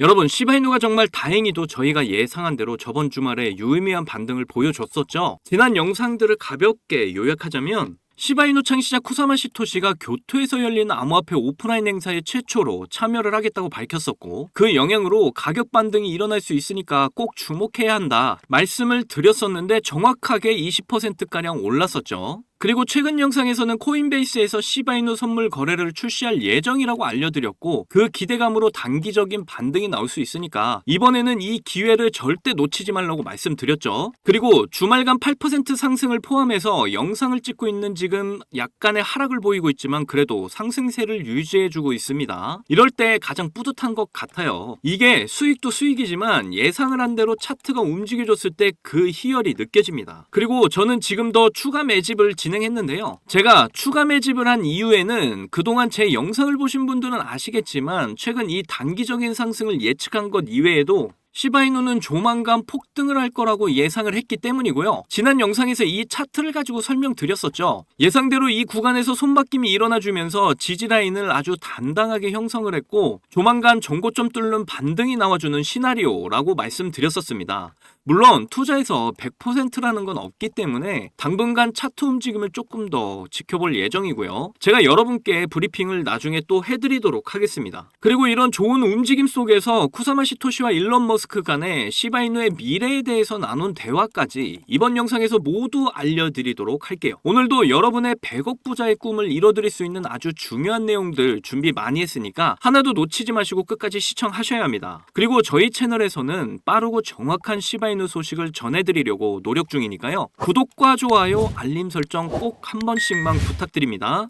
여러분, 시바이누가 정말 다행히도 저희가 예상한 대로 저번 주말에 유의미한 반등을 보여줬었죠. 지난 영상들을 가볍게 요약하자면 시바이누 창시자 쿠사마 시토시가 교토에서 열린 암호화폐 오프라인 행사에 최초로 참여를 하겠다고 밝혔었고, 그 영향으로 가격 반등이 일어날 수 있으니까 꼭 주목해야 한다 말씀을 드렸었는데 정확하게 20%가량 올랐었죠. 그리고 최근 영상에서는 코인베이스에서 시바이누 선물 거래를 출시할 예정이라고 알려드렸고, 그 기대감으로 단기적인 반등이 나올 수 있으니까 이번에는 이 기회를 절대 놓치지 말라고 말씀드렸죠. 그리고 주말간 8% 상승을 포함해서 영상을 찍고 있는 지금 약간의 하락을 보이고 있지만 그래도 상승세를 유지해주고 있습니다. 이럴 때 가장 뿌듯한 것 같아요. 이게 수익도 수익이지만 예상을 한 대로 차트가 움직여줬을 때 그 희열이 느껴집니다. 그리고 저는 지금 더 추가 매집을 진행했는데요. 제가 추가 매집을 한 이유에는 그동안 제 영상을 보신 분들은 아시겠지만 최근 이 단기적인 상승을 예측한 것 이외에도 시바이누는 조만간 폭등을 할 거라고 예상을 했기 때문이고요. 지난 영상에서 이 차트를 가지고 설명드렸었죠. 예상대로 이 구간에서 손바뀜이 일어나주면서 지지라인을 아주 단단하게 형성을 했고 조만간 전고점 뚫는 반등이 나와주는 시나리오라고 말씀드렸었습니다. 물론 투자에서 100%라는 건 없기 때문에 당분간 차트 움직임을 조금 더 지켜볼 예정이고요. 제가 여러분께 브리핑을 나중에 또 해드리도록 하겠습니다. 그리고 이런 좋은 움직임 속에서 쿠사마 시토시와 일론 머스크 간의 시바이누의 미래에 대해서 나눈 대화까지 이번 영상에서 모두 알려드리도록 할게요. 오늘도 여러분의 100억 부자의 꿈을 이뤄드릴 수 있는 아주 중요한 내용들 준비 많이 했으니까 하나도 놓치지 마시고 끝까지 시청하셔야 합니다. 그리고 저희 채널에서는 빠르고 정확한 시바이누 소식을 전해드리려고 노력 중이니까요. 구독과 좋아요, 알림 설정 꼭 한 번씩만 부탁드립니다.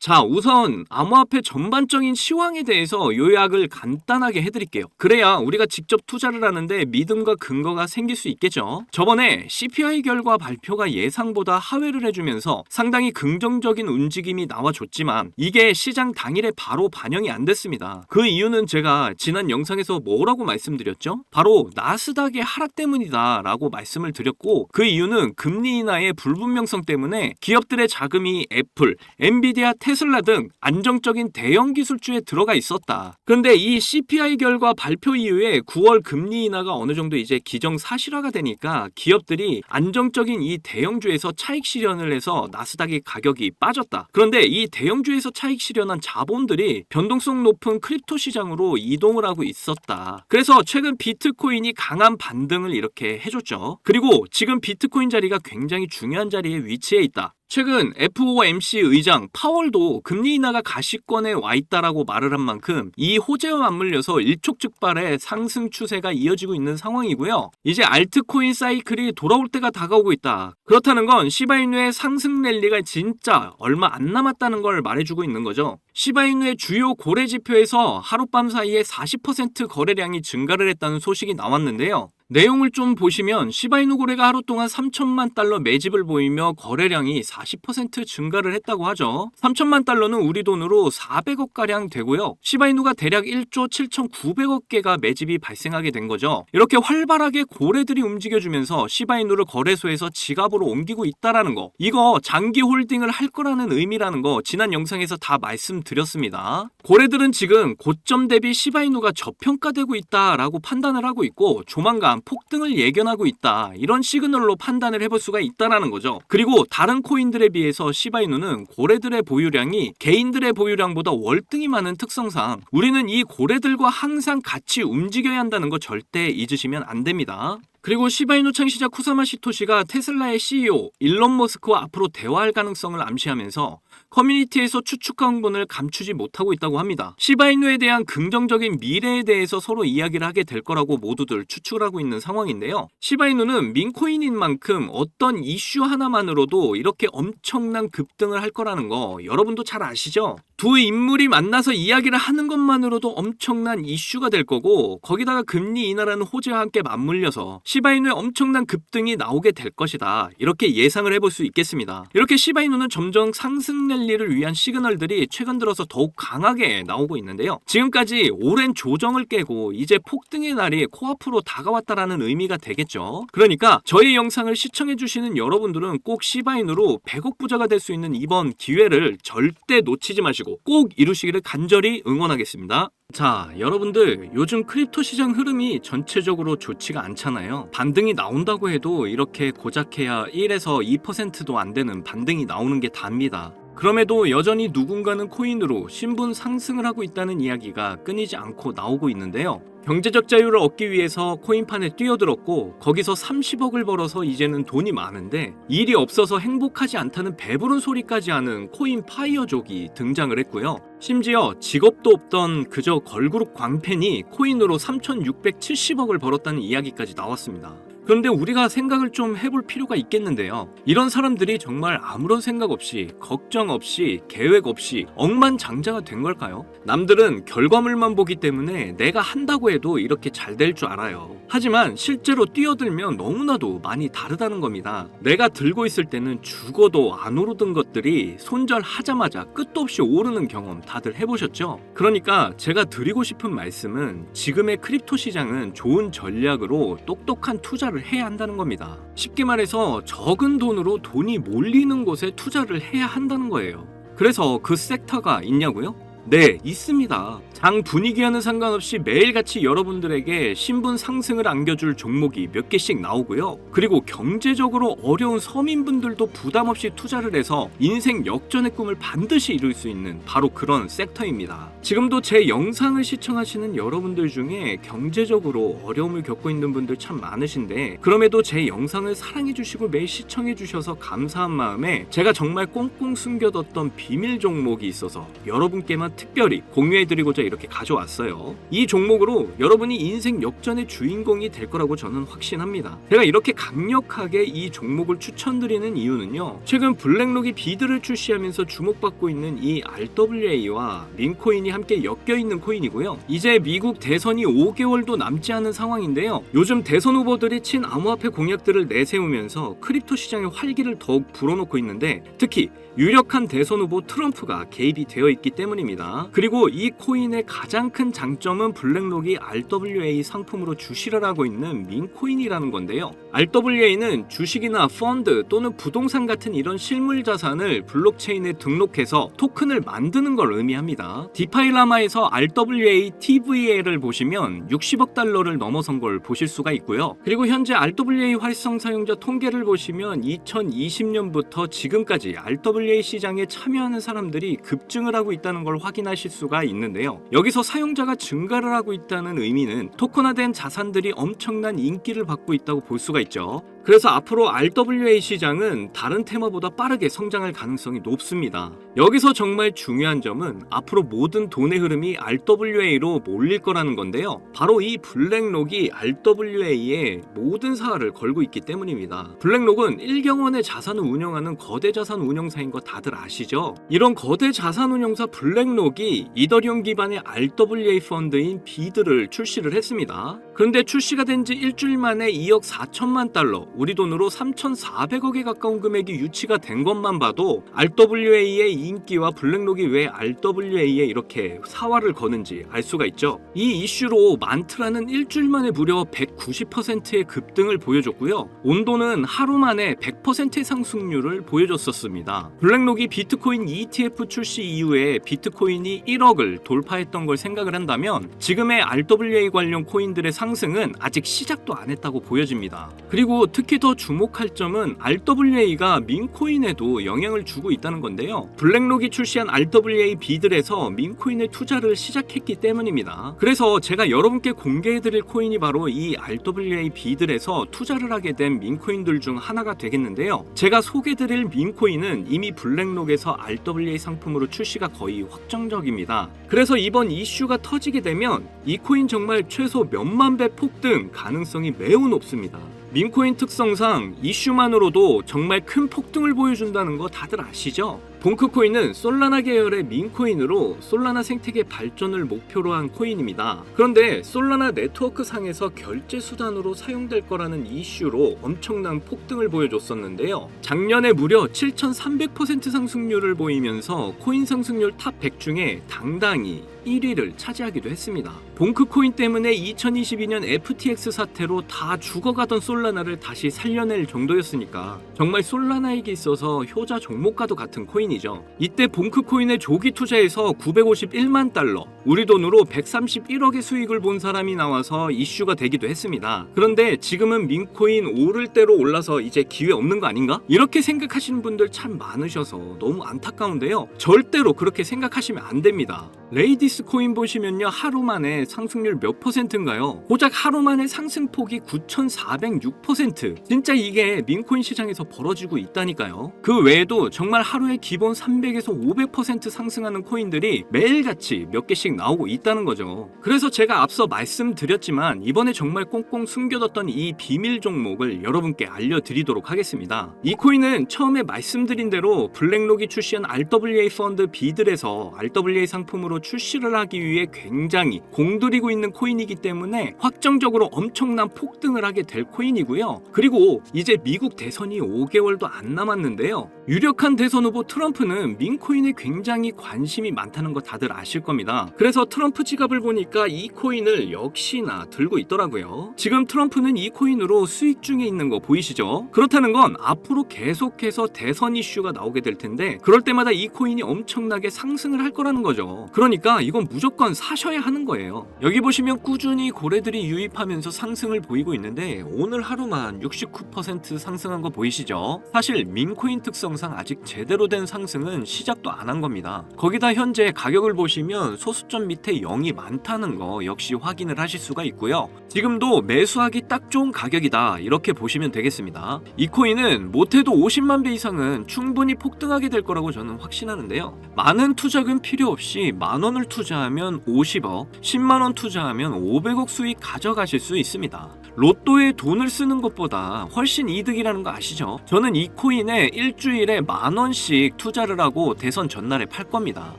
자, 우선 암호화폐 전반적인 시황에 대해서 요약을 간단하게 해드릴게요. 그래야 우리가 직접 투자를 하는데 믿음과 근거가 생길 수 있겠죠. 저번에 CPI 결과 발표가 예상보다 하회를 해주면서 상당히 긍정적인 움직임이 나와줬지만 이게 시장 당일에 바로 반영이 안 됐습니다. 그 이유는 제가 지난 영상에서 뭐라고 말씀드렸죠? 바로 나스닥의 하락 때문이다 라고 말씀을 드렸고, 그 이유는 금리 인하의 불분명성 때문에 기업들의 자금이 애플, 엔비디아, 테슬라 등 안정적인 대형 기술주에 들어가 있었다. 그런데 이 CPI 결과 발표 이후에 9월 금리 인하가 어느 정도 이제 기정사실화가 되니까 기업들이 안정적인 이 대형주에서 차익 실현을 해서 나스닥의 가격이 빠졌다. 그런데 이 대형주에서 차익 실현한 자본들이 변동성 높은 크립토 시장으로 이동을 하고 있었다. 그래서 최근 비트코인이 강한 반등을 이렇게 해줬죠. 그리고 지금 비트코인 자리가 굉장히 중요한 자리에 위치해 있다. 최근 FOMC 의장 파월도 금리 인하가 가시권에 와 있다라고 말을 한 만큼 이 호재와 맞물려서 일촉즉발의 상승 추세가 이어지고 있는 상황이고요. 이제 알트코인 사이클이 돌아올 때가 다가오고 있다. 그렇다는 건 시바이누의 상승 랠리가 진짜 얼마 안 남았다는 걸 말해주고 있는 거죠. 시바이누의 주요 거래 지표에서 하룻밤 사이에 40% 거래량이 증가를 했다는 소식이 나왔는데요. 내용을 좀 보시면 시바이누 거래가 하루 동안 3천만 달러 매집을 보이며 거래량이 40% 증가를 했다고 하죠. 3천만 달러는 우리 돈으로 400억가량 되고요. 시바이누가 대략 1조 7,900억 개가 매집이 발생하게 된 거죠. 이렇게 활발하게 고래들이 움직여주면서 시바이누를 거래소에서 지갑으로 옮기고 있다라는 거, 이거 장기 홀딩을 할 거라는 의미라는 거 지난 영상에서 다 말씀드렸습니다. 고래들은 지금 고점 대비 시바이누가 저평가되고 있다라고 판단을 하고 있고 조만간 폭등을 예견하고 있다, 이런 시그널로 판단을 해볼 수가 있다라는 거죠. 그리고 다른 코인들에 비해서 시바이누는 고래들의 보유량이 개인들의 보유량보다 월등히 많은 특성상 우리는 이 고래들과 항상 같이 움직여야 한다는 거 절대 잊으시면 안 됩니다. 그리고 시바이누 창시자 쿠사마 시토시가 테슬라의 CEO 일론 머스크와 앞으로 대화할 가능성을 암시하면서 커뮤니티에서 추측한 부분을 감추지 못하고 있다고 합니다. 시바이누에 대한 긍정적인 미래에 대해서 서로 이야기를 하게 될 거라고 모두들 추측을 하고 있는 상황인데요. 시바이누는 민코인인 만큼 어떤 이슈 하나만으로도 이렇게 엄청난 급등을 할 거라는 거 여러분도 잘 아시죠? 두 인물이 만나서 이야기를 하는 것만으로도 엄청난 이슈가 될 거고, 거기다가 금리 인하라는 호재와 함께 맞물려서 시바이누의 엄청난 급등이 나오게 될 것이다, 이렇게 예상을 해볼 수 있겠습니다. 이렇게 시바이누는 점점 상승 랠리를 위한 시그널들이 최근 들어서 더욱 강하게 나오고 있는데요. 지금까지 오랜 조정을 깨고 이제 폭등의 날이 코앞으로 다가왔다라는 의미가 되겠죠. 그러니까 저희 영상을 시청해주시는 여러분들은 꼭 시바이누로 100억 부자가 될 수 있는 이번 기회를 절대 놓치지 마시고 꼭 이루시기를 간절히 응원하겠습니다. 자, 여러분들, 요즘 크립토 시장 흐름이 전체적으로 좋지가 않잖아요. 반등이 나온다고 해도 이렇게 고작해야 1에서 2%도 안 되는 반등이 나오는 게 답니다. 그럼에도 여전히 누군가는 코인으로 신분 상승을 하고 있다는 이야기가 끊이지 않고 나오고 있는데요. 경제적 자유를 얻기 위해서 코인판에 뛰어들었고, 거기서 30억을 벌어서 이제는 돈이 많은데 일이 없어서 행복하지 않다는 배부른 소리까지 하는 코인 파이어족이 등장을 했고요. 심지어 직업도 없던 그저 걸그룹 광팬이 코인으로 3,670억을 벌었다는 이야기까지 나왔습니다. 그런데 우리가 생각을 좀 해볼 필요가 있겠는데요. 이런 사람들이 정말 아무런 생각 없이, 걱정 없이, 계획 없이 억만장자가 된 걸까요? 남들은 결과물만 보기 때문에 내가 한다고 해도 이렇게 잘 될 줄 알아요. 하지만 실제로 뛰어들면 너무나도 많이 다르다는 겁니다. 내가 들고 있을 때는 죽어도 안 오르던 것들이 손절하자마자 끝도 없이 오르는 경험 다들 해보셨죠? 그러니까 제가 드리고 싶은 말씀은, 지금의 크립토 시장은 좋은 전략으로 똑똑한 투자를 해야 한다는 겁니다. 쉽게 말해서 적은 돈으로 돈이 몰리는 곳에 투자를 해야 한다는 거예요. 그래서 그 섹터가 있냐고요? 네, 있습니다. 장 분위기와는 상관없이 매일같이 여러분들에게 신분 상승을 안겨줄 종목이 몇 개씩 나오고요. 그리고 경제적으로 어려운 서민분들도 부담 없이 투자를 해서 인생 역전의 꿈을 반드시 이룰 수 있는 바로 그런 섹터입니다. 지금도 제 영상을 시청하시는 여러분들 중에 경제적으로 어려움을 겪고 있는 분들 참 많으신데, 그럼에도 제 영상을 사랑해주시고 매일 시청해주셔서 감사한 마음에 제가 정말 꽁꽁 숨겨뒀던 비밀 종목이 있어서 여러분께만 특별히 공유해드리고자 이렇게 가져왔어요. 이 종목으로 여러분이 인생 역전의 주인공이 될 거라고 저는 확신합니다. 제가 이렇게 강력하게 이 종목을 추천드리는 이유는요, 최근 블랙록이 비드를 출시하면서 주목받고 있는 이 RWA와 민코인이 함께 엮여있는 코인이고요. 이제 미국 대선이 5개월도 남지 않은 상황인데요. 요즘 대선 후보들이 친암호화폐 공약들을 내세우면서 크립토 시장의 활기를 더욱 불어넣고 있는데, 특히 유력한 대선 후보 트럼프가 개입이 되어 있기 때문입니다. 그리고 이 코인의 가장 큰 장점은 블랙록이 RWA 상품으로 주시를 하고 있는 민코인이라는 건데요. RWA는 주식이나 펀드 또는 부동산 같은 이런 실물 자산을 블록체인에 등록해서 토큰을 만드는 걸 의미합니다. 디파이라마에서 RWA TVA를 보시면 60억 달러를 넘어선 걸 보실 수가 있고요. 그리고 현재 RWA 활성 사용자 통계를 보시면 2020년부터 지금까지 RWA 시장에 참여하는 사람들이 급증을 하고 있다는 걸 확인하실 수가 있는데요. 여기서 사용자가 증가를 하고 있다는 의미는 토큰화된 자산들이 엄청난 인기를 받고 있다고 볼 수가 있죠. 그래서 앞으로 RWA 시장은 다른 테마보다 빠르게 성장할 가능성이 높습니다. 여기서 정말 중요한 점은 앞으로 모든 돈의 흐름이 RWA로 몰릴 거라는 건데요. 바로 이 블랙록이 RWA에 모든 사활을 걸고 있기 때문입니다. 블랙록은 1경원의 자산을 운영하는 거대 자산 운용사인 거 다들 아시죠? 이런 거대 자산 운용사 블랙록이 이더리움 기반의 RWA 펀드인 비드를 출시를 했습니다. 그런데 출시가 된 지 일주일 만에 2억 4천만 달러, 우리 돈으로 3,400억에 가까운 금액이 유치가 된 것만 봐도 RWA의 인기와 블랙록이 왜 RWA에 이렇게 사활을 거는지 알 수가 있죠. 이 이슈로 만트라는 일주일 만에 무려 190%의 급등을 보여줬고요. 온도는 하루 만에 100%의 상승률을 보여줬었습니다. 블랙록이 비트코인 ETF 출시 이후에 비트코인이 1억을 돌파했던 걸 생각을 한다면 지금의 RWA 관련 코인들의 상승은 아직 시작도 안 했다고 보여집니다. 그리고 특히 더 주목할 점은 RWA가 민코인에도 영향을 주고 있다는 건데요. 블랙록이 출시한 RWA 비들에서 민코인의 투자를 시작했기 때문입니다. 그래서 제가 여러분께 공개해드릴 코인이 바로 이 RWA 비들에서 투자를 하게 된 민코인들 중 하나가 되겠는데요. 제가 소개해드릴 민코인은 이미 블랙록에서 RWA 상품으로 출시가 거의 확정적입니다. 그래서 이번 이슈가 터지게 되면 이 코인 정말 최소 몇만 배 폭등 가능성이 매우 높습니다. 민코인 특성상 이슈만으로도 정말 큰 폭등을 보여준다는 거 다들 아시죠? 봉크코인은 솔라나 계열의 민코인으로 솔라나 생태계 발전을 목표로 한 코인입니다. 그런데 솔라나 네트워크 상에서 결제 수단으로 사용될 거라는 이슈로 엄청난 폭등을 보여줬었는데요. 작년에 무려 7,300% 상승률을 보이면서 코인 상승률 탑 100 중에 당당히 1위를 차지하기도 했습니다. 봉크코인 때문에 2022년 FTX 사태로 다 죽어가던 솔라나를 다시 살려낼 정도였으니까 정말 솔라나에게 있어서 효자 종목과도 같은 코인이죠. 이때 봉크코인에 조기 투자해서 951만 달러, 우리 돈으로 131억의 수익을 본 사람이 나와서 이슈가 되기도 했습니다. 그런데 지금은 민코인 오를 대로 올라서 이제 기회 없는 거 아닌가? 이렇게 생각하시는 분들 참 많으셔서 너무 안타까운데요. 절대로 그렇게 생각하시면 안 됩니다. 레이디스 코인 보시면요, 하루 만에 상승률 몇 %인가요? 고작 하루 만에 상승폭이 9,406%. 진짜 이게 민코인 시장에서 벌어지고 있다니까요. 그 외에도 정말 하루에 기본 300에서 500% 상승하는 코인들이 매일같이 몇 개씩 나오고 있다는 거죠. 그래서 제가 앞서 말씀드렸지만 이번에 정말 꽁꽁 숨겨뒀던 이 비밀 종목을 여러분께 알려드리도록 하겠습니다. 이 코인은 처음에 말씀드린 대로 블랙록이 출시한 RWA 펀드 비들에서 RWA 상품으로 출시를 하기 위해 굉장히 공들이고 있는 코인이기 때문에 확정적으로 엄청난 폭등을 하게 될 코인이고요. 그리고 이제 미국 대선이 5개월도 안 남았는데요. 유력한 대선 후보 트럼프는 민코인에 굉장히 관심이 많다는 거 다들 아실 겁니다. 그래서 트럼프 지갑을 보니까 이 코인을 역시나 들고 있더라고요. 지금 트럼프는 이 코인으로 수익 중에 있는 거 보이시죠? 그렇다는 건 앞으로 계속해서 대선 이슈가 나오게 될 텐데 그럴 때마다 이 코인이 엄청나게 상승을 할 거라는 거죠. 그러니까 이건 무조건 사셔야 하는 거예요. 여기 보시면 꾸준히 고래들이 유입하면서 상승을 보이고 있는데 오늘 하루만 69% 상승한 거 보이시죠? 사실 민코인 특성상 아직 제대로 된 상승은 시작도 안 한 겁니다. 거기다 현재 가격을 보시면 소수점 밑에 0이 많다는 거 역시 확인을 하실 수가 있고요. 지금도 매수하기 딱 좋은 가격이다, 이렇게 보시면 되겠습니다. 이 코인은 못해도 50만 배 이상은 충분히 폭등하게 될 거라고 저는 확신하는데요. 많은 투자금 필요 없이 만원을 투자하면 50억, 10만원 투자하면 500억 수익 가져가실 수 있습니다. 로또에 돈을 쓰는 것보다 훨씬 이득이라는 거 아시죠? 저는 이 코인에 일주일에 10,000원씩 투자를 하고 대선 전날에 팔 겁니다.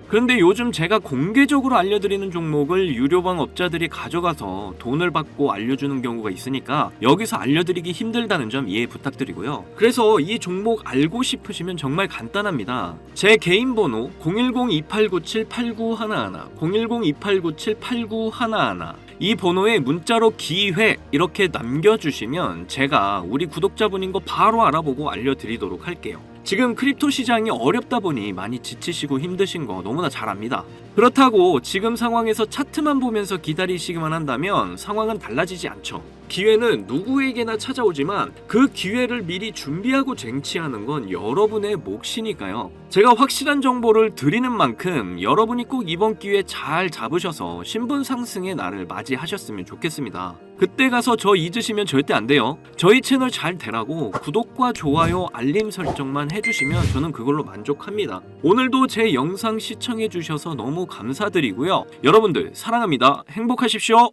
그런데 요즘 제가 공개적으로 알려드리는 종목을 유료방 업자들이 가져가서 돈을 받고 알려주는 경우가 있으니까 여기서 알려드리기 힘들다는 점 이해 부탁드리고요. 그래서 이 종목 알고 싶으시면 정말 간단합니다. 제 개인 번호 010-2897-8911, 010-2897-8911, 이 번호에 문자로 기회 이렇게 남겨주시면 제가 우리 구독자분인 거 바로 알아보고 알려드리도록 할게요. 지금 크립토 시장이 어렵다 보니 많이 지치시고 힘드신 거 너무나 잘 압니다. 그렇다고 지금 상황에서 차트만 보면서 기다리시기만 한다면 상황은 달라지지 않죠. 기회는 누구에게나 찾아오지만 그 기회를 미리 준비하고 쟁취하는 건 여러분의 몫이니까요. 제가 확실한 정보를 드리는 만큼 여러분이 꼭 이번 기회 잘 잡으셔서 신분 상승의 날을 맞이하셨으면 좋겠습니다. 그때 가서 저 잊으시면 절대 안 돼요. 저희 채널 잘 되라고 구독과 좋아요, 알림 설정만 해주시면 저는 그걸로 만족합니다. 오늘도 제 영상 시청해주셔서 너무 감사드리고요. 여러분들 사랑합니다. 행복하십시오.